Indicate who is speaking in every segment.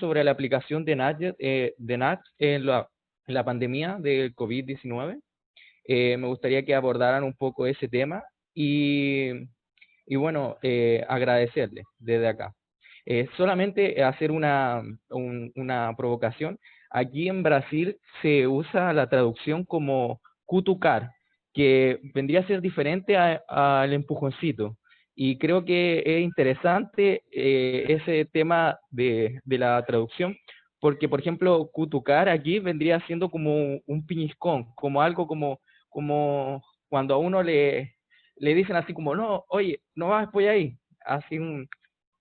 Speaker 1: sobre la aplicación de NAT en la pandemia del COVID-19. Me gustaría que abordaran un poco ese tema y, y bueno, agradecerles desde acá. Solamente hacer una provocación. Aquí en Brasil se usa la traducción como cutucar, que vendría a ser diferente al empujoncito. Y creo que es interesante ese tema de la traducción, porque, por ejemplo, cutucar aquí vendría siendo como un piñiscón, como algo como cuando a uno le dicen así como, no, oye, no vas por ahí. Así me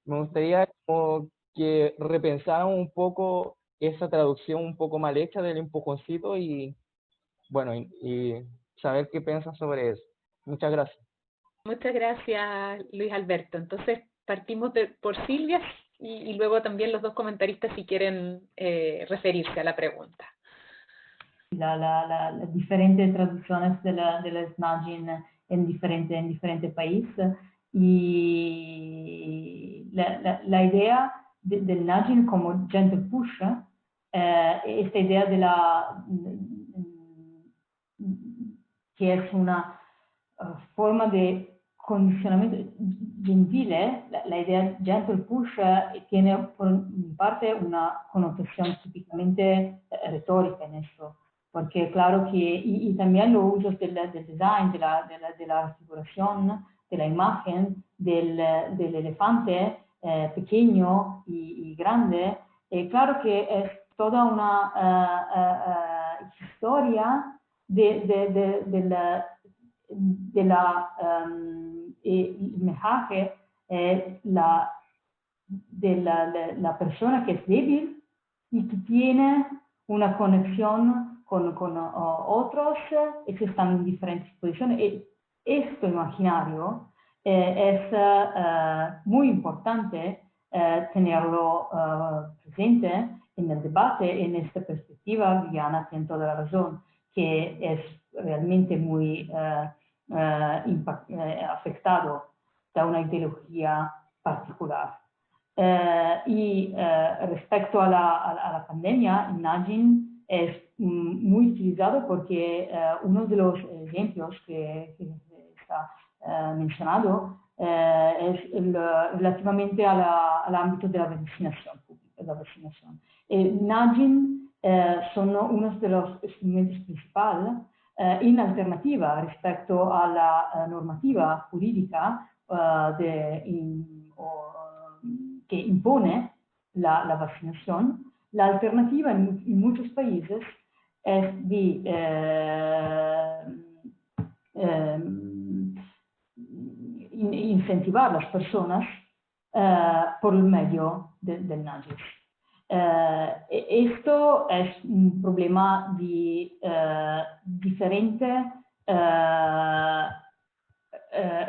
Speaker 1: gustaría como que repensaran un poco esa traducción un poco mal hecha del empujoncito y bueno, y saber qué piensan sobre eso. Muchas gracias.
Speaker 2: Muchas gracias, Luis Alberto. Entonces, partimos por Silvia y luego también los dos comentaristas si quieren referirse a la pregunta.
Speaker 3: Las diferentes traducciones de la Snagin en diferentes países y la idea del nudging como gentle push, esta idea que es una forma de condicionamiento gentile, la idea gentle push tiene por mi parte una connotación típicamente retórica en eso, porque claro que, y también los usos del design, de la figuración, de la imagen del elefante pequeño y grande, claro que es toda una historia el mensaje la persona que es débil y que tiene una conexión con otros y que están en diferentes posiciones. Y este imaginario es muy importante tenerlo presente en el debate, en esta perspectiva. Diana tiene toda la razón, que es realmente muy afectado da una ideología particular. Respecto a la pandemia, el nudging es muy utilizado porque uno de los ejemplos que está mencionado es relativamente al ámbito de la vacunación pública. Nudging son uno de los instrumentos principales in alternativa respecto a la normativa jurídica que impone la vacunación. La alternativa en muchos países es de incentivar a las personas por el medio del nudging. Esto es un problema de diferente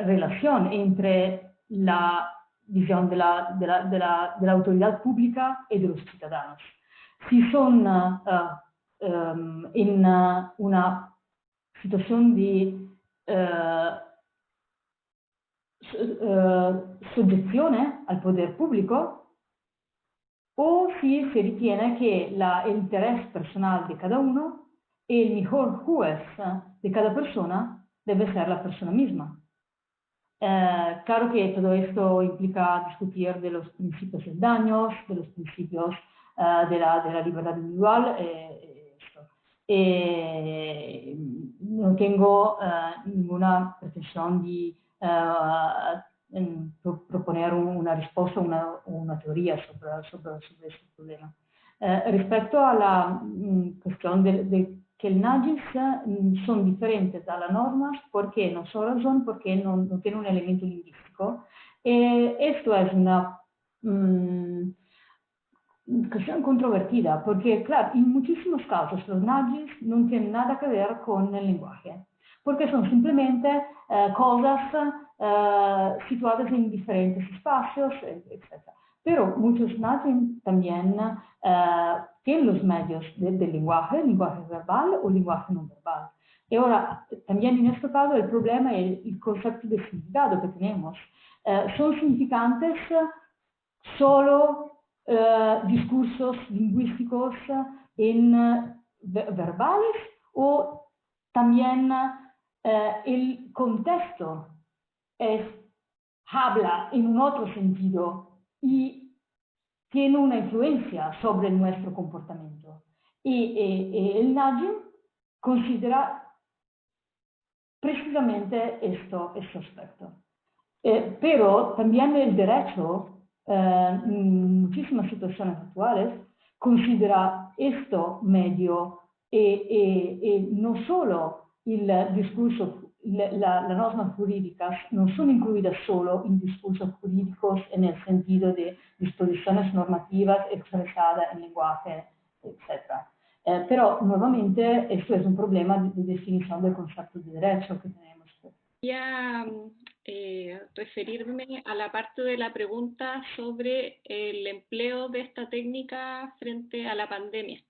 Speaker 3: relación entre la visión de la autoridad pública y de los ciudadanos. Si son en una situación de sujeción al poder público, o si se ritiene que el interés personal de cada uno y el mejor juez de cada persona debe ser la persona misma. Claro que todo esto implica discutir de los principios del daño, de los principios de la libertad individual. No tengo ninguna pretensión de proponer una respuesta o una teoría sobre este problema. Respecto a la cuestión de que el nudging son diferentes a las normas, ¿por qué? No solo son porque no tienen un elemento lingüístico. Esto es una cuestión controvertida, porque claro, en muchísimos casos los nudgings no tienen nada que ver con el lenguaje, porque son simplemente cosas situadas en diferentes espacios, etc. Pero muchos nudging también tienen los medios del lenguaje verbal o lenguaje no verbal. Y ahora, también en este caso, el problema es el concepto de significado que tenemos. Son significantes solo discursos lingüísticos verbales, o también el contexto habla en un otro sentido y tiene una influencia sobre nuestro comportamiento. Y el nudging considera precisamente este aspecto. Pero también el derecho, en muchísimas situaciones actuales, considera esto medio no solo el discurso, las normas jurídicas no son incluidas solo en discursos jurídicos en el sentido de disposiciones normativas expresadas en lenguaje, etc. Pero nuevamente esto es un problema de definición del concepto de derecho que tenemos.
Speaker 4: Quería referirme a la parte de la pregunta sobre el empleo de esta técnica frente a la pandemia.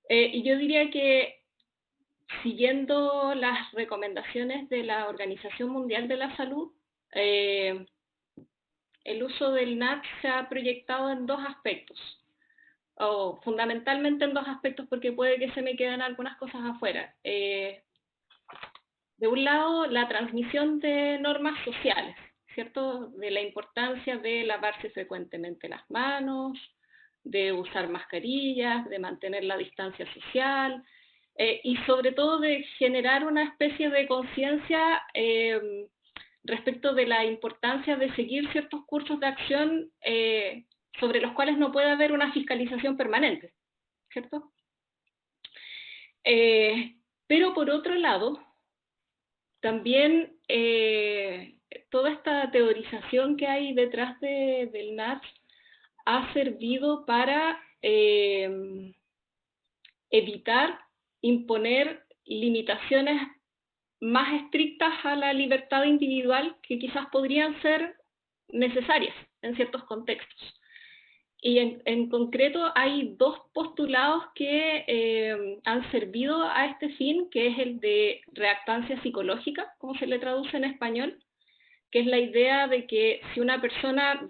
Speaker 4: Y yo diría que, siguiendo las recomendaciones de la Organización Mundial de la Salud, el uso del NAT se ha proyectado en dos aspectos, o fundamentalmente en dos aspectos, porque puede que se me queden algunas cosas afuera. De un lado, la transmisión de normas sociales, ¿cierto? De la importancia de lavarse frecuentemente las manos, de usar mascarillas, de mantener la distancia social, y sobre todo de generar una especie de conciencia respecto de la importancia de seguir ciertos cursos de acción sobre los cuales no puede haber una fiscalización permanente, ¿cierto? Pero por otro lado, también toda esta teorización que hay detrás del NAT ha servido para evitar imponer limitaciones más estrictas a la libertad individual que quizás podrían ser necesarias en ciertos contextos. Y en concreto hay dos postulados que han servido a este fin, que es el de reactancia psicológica, como se le traduce en español, que es la idea de que si una persona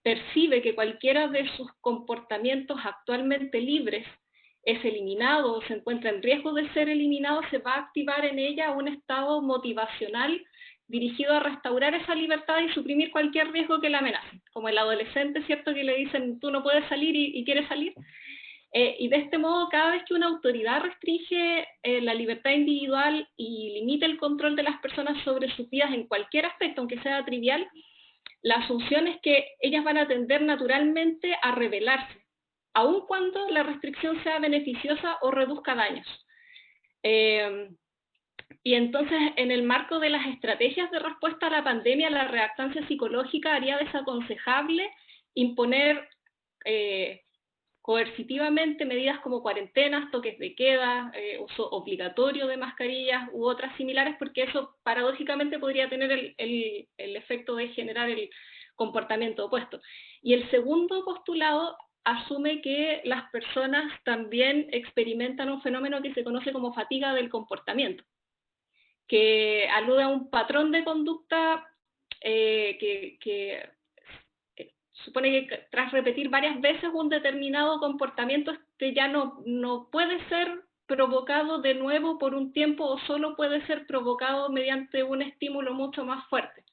Speaker 4: percibe que cualquiera de sus comportamientos actualmente libres es eliminado o se encuentra en riesgo de ser eliminado, se va a activar en ella un estado motivacional dirigido a restaurar esa libertad y suprimir cualquier riesgo que la amenace, como el adolescente, ¿cierto?, que le dicen tú no puedes salir y quiere salir. Y de este modo, cada vez que una autoridad restringe la libertad individual y limita el control de las personas sobre sus vidas en cualquier aspecto, aunque sea trivial, la asunción es que ellas van a tender naturalmente a rebelarse, aun cuando la restricción sea beneficiosa o reduzca daños. Y entonces, en el marco de las estrategias de respuesta a la pandemia, la reactancia psicológica haría desaconsejable imponer coercitivamente medidas como cuarentenas, toques de queda, uso obligatorio de mascarillas u otras similares, porque eso paradójicamente podría tener el efecto de generar el comportamiento opuesto. Y el segundo postulado asume que las personas también experimentan un fenómeno que se conoce como fatiga del comportamiento, que alude a un patrón de conducta que supone que tras repetir varias veces un determinado comportamiento, este ya no puede ser provocado de nuevo por un tiempo o solo puede ser provocado mediante un estímulo mucho más fuerte.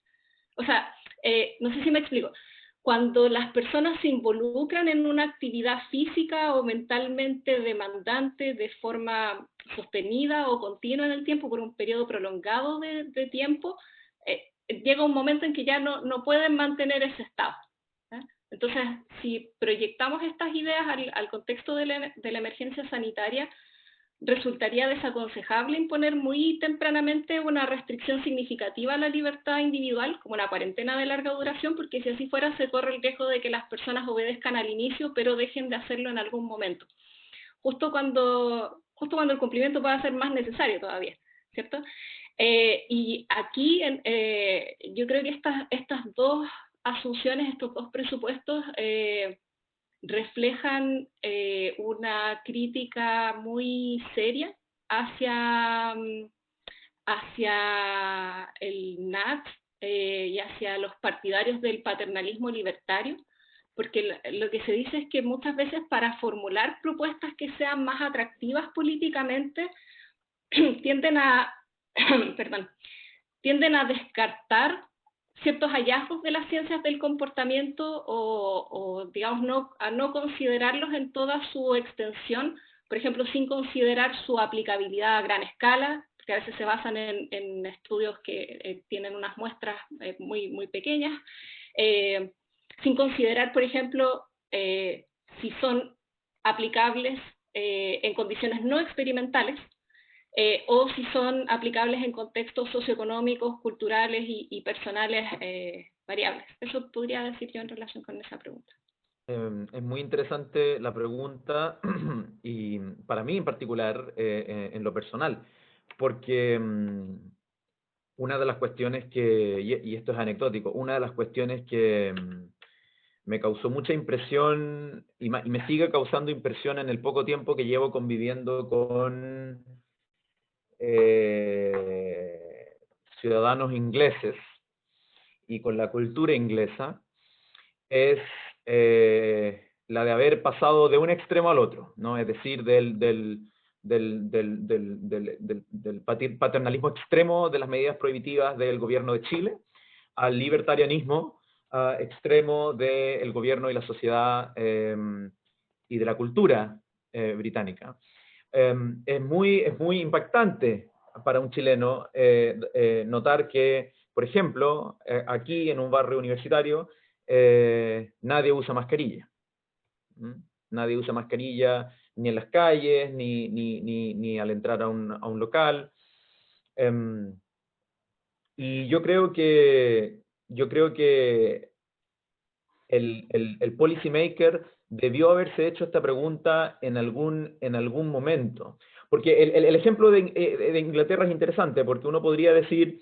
Speaker 4: O sea, no sé si me explico. Cuando las personas se involucran en una actividad física o mentalmente demandante de forma sostenida o continua en el tiempo por un periodo prolongado de tiempo, llega un momento en que ya no pueden mantener ese estado. Entonces, si proyectamos estas ideas al contexto de la emergencia sanitaria, resultaría desaconsejable imponer muy tempranamente una restricción significativa a la libertad individual, como la cuarentena de larga duración, porque si así fuera se corre el riesgo de que las personas obedezcan al inicio, pero dejen de hacerlo en algún momento, justo cuando el cumplimiento pueda ser más necesario todavía, ¿cierto? Y aquí yo creo que estas dos asunciones, estos dos presupuestos, reflejan una crítica muy seria hacia el NAT y hacia los partidarios del paternalismo libertario, porque lo que se dice es que muchas veces para formular propuestas que sean más atractivas políticamente, tienden a, perdón, tienden a descartar ciertos hallazgos de las ciencias del comportamiento o digamos, a no considerarlos en toda su extensión, por ejemplo, sin considerar su aplicabilidad a gran escala, que a veces se basan en estudios que tienen unas muestras muy, muy pequeñas, sin considerar, por ejemplo, si son aplicables en condiciones no experimentales, o si son aplicables en contextos socioeconómicos, culturales y personales variables. Eso podría decir yo en relación con esa pregunta.
Speaker 5: Es muy interesante la pregunta y para mí en particular, en lo personal, porque una de las cuestiones que, y esto es anecdótico, una de las cuestiones que me causó mucha impresión y me sigue causando impresión en el poco tiempo que llevo conviviendo con ciudadanos ingleses y con la cultura inglesa, es la de haber pasado de un extremo al otro, ¿no? Es decir, del paternalismo extremo de las medidas prohibitivas del gobierno de Chile al libertarianismo extremo del gobierno y la sociedad y de la cultura británica. Es muy impactante para un chileno notar que, por ejemplo, aquí en un barrio universitario nadie usa mascarilla. Nadie usa mascarilla ni en las calles, ni al entrar a un local. Y yo creo que el policymaker debió haberse hecho esta pregunta en algún momento. Porque el ejemplo de Inglaterra es interesante, porque uno podría decir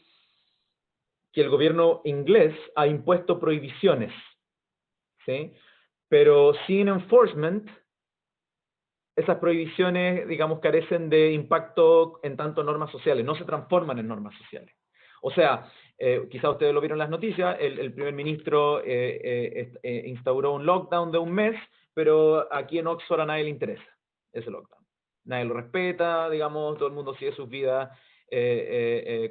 Speaker 5: que el gobierno inglés ha impuesto prohibiciones, ¿sí? Pero sin enforcement, esas prohibiciones, digamos, carecen de impacto en tanto normas sociales, no se transforman en normas sociales. O sea, quizá ustedes lo vieron en las noticias, el primer ministro instauró un lockdown de un mes, pero aquí en Oxford a nadie le interesa ese lockdown. Nadie lo respeta, digamos, todo el mundo sigue sus vidas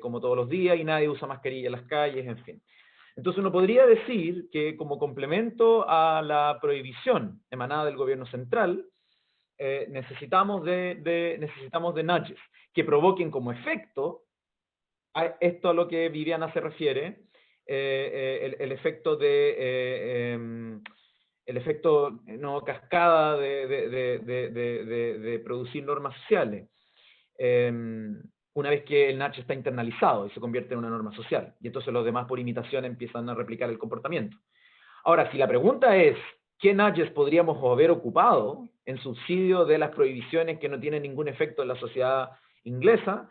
Speaker 5: como todos los días y nadie usa mascarilla en las calles, en fin. Entonces uno podría decir que como complemento a la prohibición emanada del gobierno central, necesitamos de nudges que provoquen como efecto esto a lo que Viviana se refiere, el efecto no cascada de producir normas sociales. Una vez que el nudge está internalizado y se convierte en una norma social, y entonces los demás por imitación empiezan a replicar el comportamiento. Ahora, si la pregunta es, ¿qué nudges podríamos haber ocupado en subsidio de las prohibiciones que no tienen ningún efecto en la sociedad inglesa?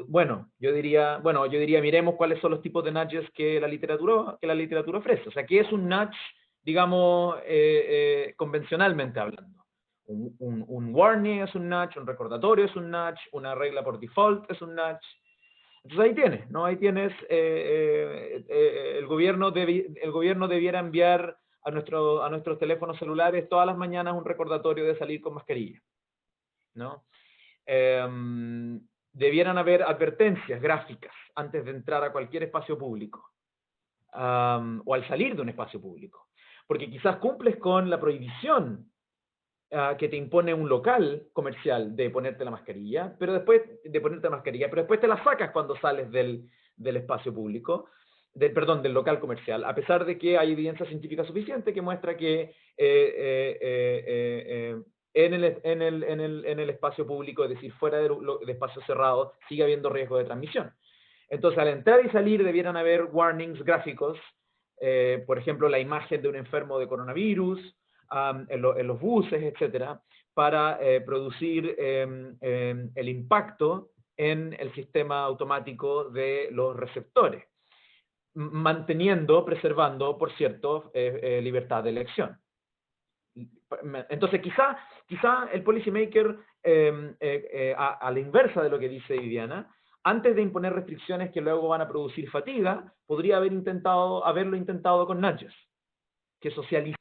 Speaker 5: Bueno, yo diría, miremos cuáles son los tipos de nudges que la literatura ofrece. O sea, ¿qué es un nudge, digamos, convencionalmente hablando? Un warning es un nudge, un recordatorio es un nudge, una regla por default es un nudge. Entonces ahí tienes, ¿no? Ahí tienes, el gobierno debiera enviar a nuestros teléfonos celulares todas las mañanas un recordatorio de salir con mascarilla, ¿no? Debieran haber advertencias gráficas antes de entrar a cualquier espacio público, o al salir de un espacio público, porque quizás cumples con la prohibición que te impone un local comercial de ponerte la mascarilla, pero después te la sacas cuando sales del espacio público, del local comercial, a pesar de que hay evidencia científica suficiente que muestra que en el espacio público, es decir, fuera de espacio cerrado, sigue habiendo riesgo de transmisión. Entonces, al entrar y salir debieran haber warnings gráficos, por ejemplo, la imagen de un enfermo de coronavirus, en los buses, etcétera, para producir el impacto en el sistema automático de los receptores, preservando, por cierto, libertad de elección. Entonces, quizá el policymaker, a la inversa de lo que dice Viviana, antes de imponer restricciones que luego van a producir fatiga, podría haberlo intentado con nudges, que socialicen